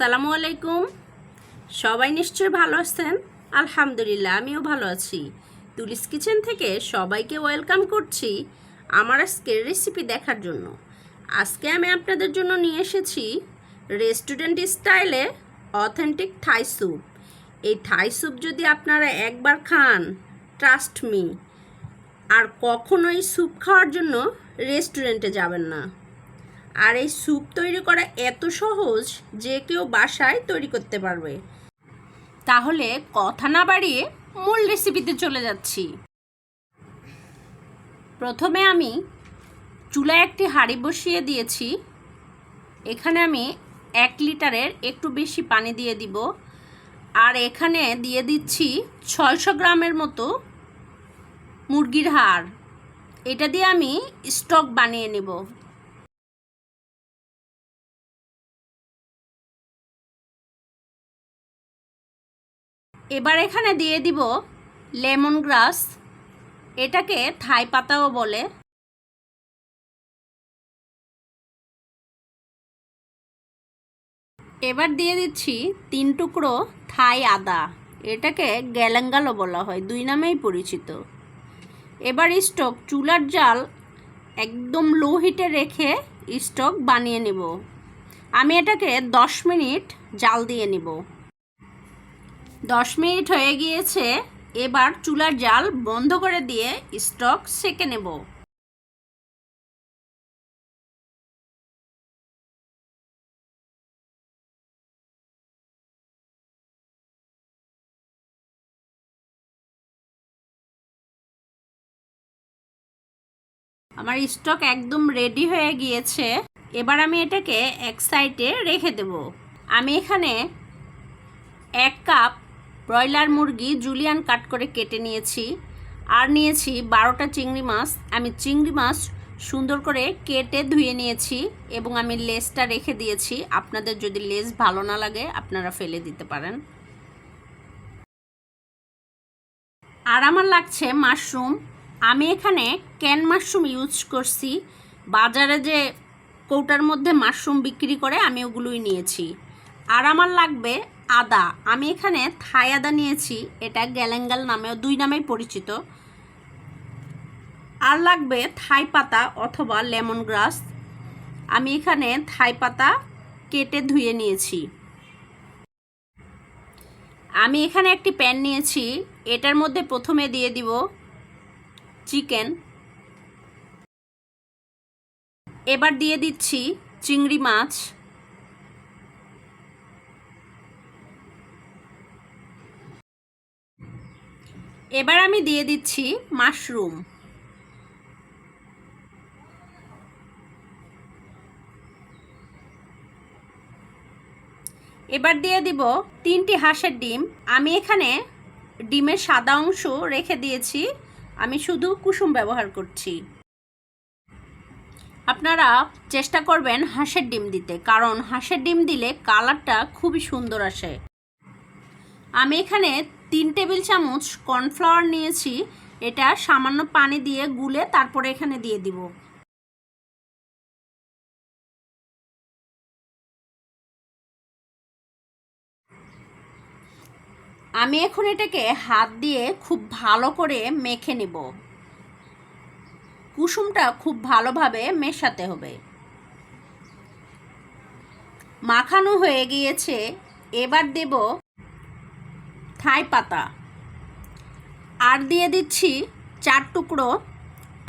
আসসালামু আলাইকুম। সবাই নিশ্চয়ই ভালো আছেন। আলহামদুলিল্লাহ, আমিও ভালো আছি। তুলিস কিচেন থেকে সবাইকে ওয়েলকাম করছি আমার আজকের রেসিপি দেখার জন্য। আজকে আমি আপনাদের জন্য নিয়ে এসেছি রেস্টুরেন্ট স্টাইলে অথেন্টিক থাই স্যুপ। এই থাই স্যুপ যদি আপনারা একবার খান, ট্রাস্ট মি, আর কখনোই স্যুপ খাওয়ার জন্য রেস্টুরেন্টে যাবেন না। আর এই স্যুপ তৈরি করা এত সহজ যে কেউ বাসায় তৈরি করতে পারবে। তাহলে কথা না বাড়িয়ে মূল রেসিপিতে চলে যাচ্ছি। প্রথমে আমি চুলায় একটি হাঁড়ি বসিয়ে দিয়েছি। এখানে আমি 1 লিটারের একটু বেশি পানি দিয়ে দিব। আর এখানে দিয়ে দিচ্ছি 600 গ্রামের মতো মুরগির হাড়। এটা দিয়ে আমি স্টক বানিয়ে নেব। এবার এখানে দিয়ে দিব লেমন গ্রাস, এটাকে থাই পাতাও বলে। এবার দিয়ে দিচ্ছি 3 টুকরো থাই আদা, এটাকে গ্যালাঙ্গালও বলা হয়, 2 নামেই পরিচিত। এবার স্টক চুলার জাল একদম লো হিটে রেখে স্টক বানিয়ে নেব। আমি এটাকে 10 মিনিট জাল দিয়ে নেব। 10 মিনিট হয়ে গিয়েছে। এবার চুলার জাল বন্ধ করে দিয়ে স্টক সেঁকে নেব। আমার স্টক একদম রেডি হয়ে গিয়েছে। এবার আমি এটাকে এক সাইডে রেখে দেব। আমি এখানে 1 কাপ ব্রয়লার মুরগি জুলিয়ান কাট করে কেটে নিয়েছি। আর নিয়েছি 12টা চিংড়ি মাছ। আমি চিংড়ি মাছ সুন্দর করে কেটে ধুয়ে নিয়েছি এবং আমি লেজটা রেখে দিয়েছি। আপনাদের যদি লেজ ভালো না লাগে আপনারা ফেলে দিতে পারেন। আর আমার লাগছে মাশরুম। আমি এখানে ক্যান মাশরুম ইউজ করছি। বাজারে যে কৌটার মধ্যে মাশরুম বিক্রি করে আমি ওগুলোই নিয়েছি। আর আমার লাগবে আদা। আমি এখানে থাই আদা নিয়েছি, এটা গ্যালাঙ্গাল নামেও 2 নামেই পরিচিত। আর লাগবে থাই পাতা অথবা লেমন গ্রাস। আমি এখানে থাই পাতা কেটে ধুয়ে নিয়েছি। আমি এখানে একটি প্যান নিয়েছি, এটার মধ্যে প্রথমে দিয়ে দিব চিকেন। এবার দিয়ে দিচ্ছি চিংড়ি মাছ। এবার আমি দিয়ে দিচ্ছি মাশরুম। এবার দিয়ে দিব 3টি হাঁসের ডিম। আমি এখানে ডিমের সাদা অংশ রেখে দিয়েছি, আমি শুধু কুসুম ব্যবহার করছি। আপনারা চেষ্টা করবেন হাঁসের ডিম দিতে, কারণ হাঁসের ডিম দিলে কালারটা খুবই সুন্দর আসে। আমি এখানে 3 টেবিল চামচ কর্নফ্লাওয়ার নিয়েছি, এটা সামান্য পানি দিয়ে গুলে তারপরে এখানে দিয়ে দিব। আমি এখন এটাকে হাত দিয়ে খুব ভালো করে মেখে নেব। কুসুমটা খুব ভালোভাবে মেশাতে হবে। মাখানো হয়ে গিয়েছে। এবার দেব থাই পাতা। আর দিয়ে দিচ্ছি 4 টুকরো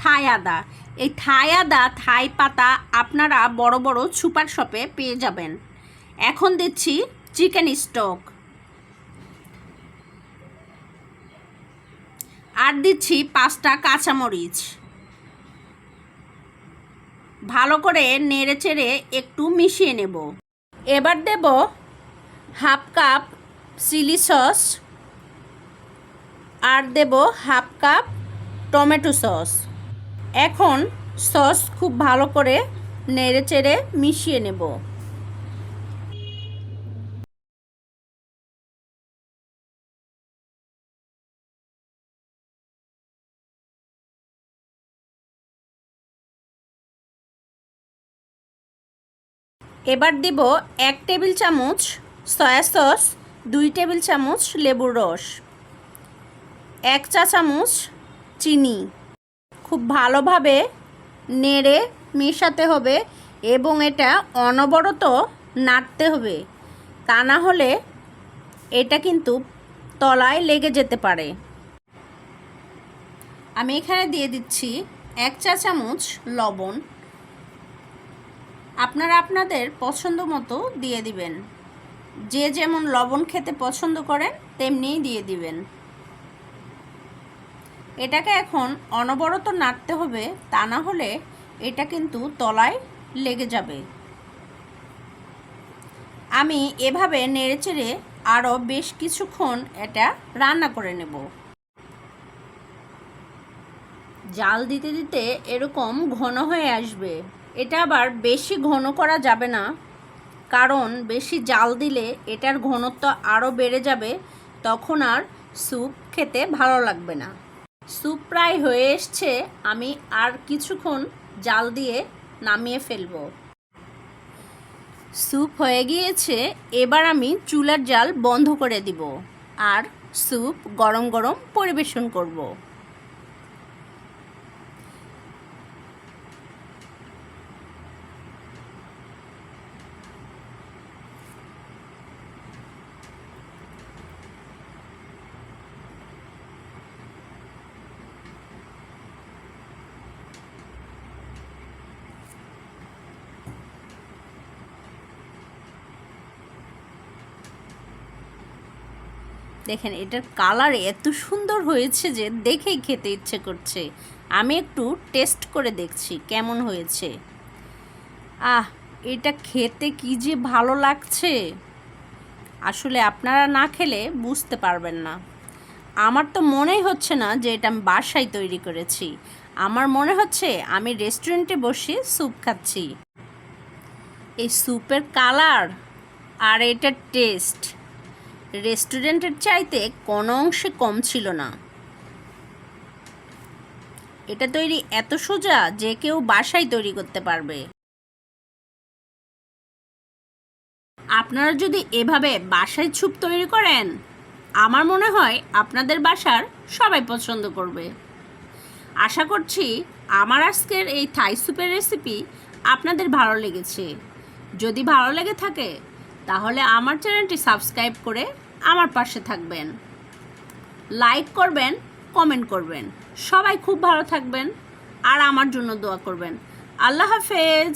থাই আদা। এই থাই আদা থাই পাতা আপনারা বড় বড় সুপার শপে পেয়ে যাবেন। এখন দিচ্ছি চিকেন স্টক। আর দিচ্ছি 5টা কাঁচামরিচ। ভালো করে নেড়ে চেড়ে একটু মিশিয়ে নেব। এবার দেব হাফ কাপ চিলি সস। আর দেব হাফ কাপ টমেটো সস। এখন সস খুব ভালো করে নেড়ে চেড়ে মিশিয়ে নেব। এবার দিব 1 টেবিল চামচ সয়া সস, 2 টেবিল চামচ লেবুর রস, 1 চা চামচ চিনি। খুব ভালোভাবে নেড়ে মেশাতে হবে এবং এটা অনবরত নাড়তে হবে, তা না হলে এটা কিন্তু তলায় লেগে যেতে পারে। আমি এখানে দিয়ে দিচ্ছি 1 চা চামচ লবণ। আপনারা আপনাদের পছন্দ মতো দিয়ে দিবেন, যে যেমন লবণ খেতে পছন্দ করেন তেমনিই দিয়ে দিবেন। এটাকে এখন অনবরত নাড়তে হবে, তা না হলে এটা কিন্তু তলায় লেগে যাবে। আমি এভাবে নেড়েচেড়ে আরও বেশ কিছুক্ষণ এটা রান্না করে নেব। জাল দিতে দিতে এরকম ঘন হয়ে আসবে। এটা আবার বেশি ঘন করা যাবে না, কারণ বেশি জাল দিলে এটার ঘনত্ব আরও বেড়ে যাবে, তখন আর স্যুপ খেতে ভালো লাগবে না। স্যুপ প্রায় হয়ে এসছে, আমি আর কিছুক্ষণ জাল দিয়ে নামিয়ে ফেলব। স্যুপ হয়ে গিয়েছে, এবার আমি চুলার জাল বন্ধ করে দিব আর স্যুপ গরম গরম পরিবেশন করব। দেখেন এটার কালার এত সুন্দর হয়েছে যে দেখেই খেতে ইচ্ছে করছে। আমি একটু টেস্ট করে দেখছি কেমন হয়েছে। এটা খেতে কি যে ভালো লাগছে, আসলে আপনারা না খেলে বুঝতে পারবেন না। আমার তো মনেই হচ্ছে না যে এটা আমি বাসায় তৈরি করেছি, আমার মনে হচ্ছে আমি রেস্টুরেন্টে বসে স্যুপ খাচ্ছি। এই স্যুপের কালার আর এটার টেস্ট রেস্টুরেন্টের চাইতে কোনো অংশে কম ছিল না। এটা তৈরি এত সোজা যে কেউ বাসায় তৈরি করতে পারবে। আপনারা যদি এভাবে বাসায় স্যুপ তৈরি করেন, আমার মনে হয় আপনাদের বাসার সবাই পছন্দ করবে। আশা করছি আমার আজকের এই থাই স্যুপের রেসিপি আপনাদের ভালো লেগেছে। যদি ভালো লেগে থাকে তাহলে আমার চ্যানেলটি সাবস্ক্রাইব করে আমার পাশে থাকবেন, লাইক করবেন, কমেন্ট করবেন। সবাই খুব ভালো থাকবেন আর আমার জন্য দোয়া করবেন। আল্লাহ হাফেজ।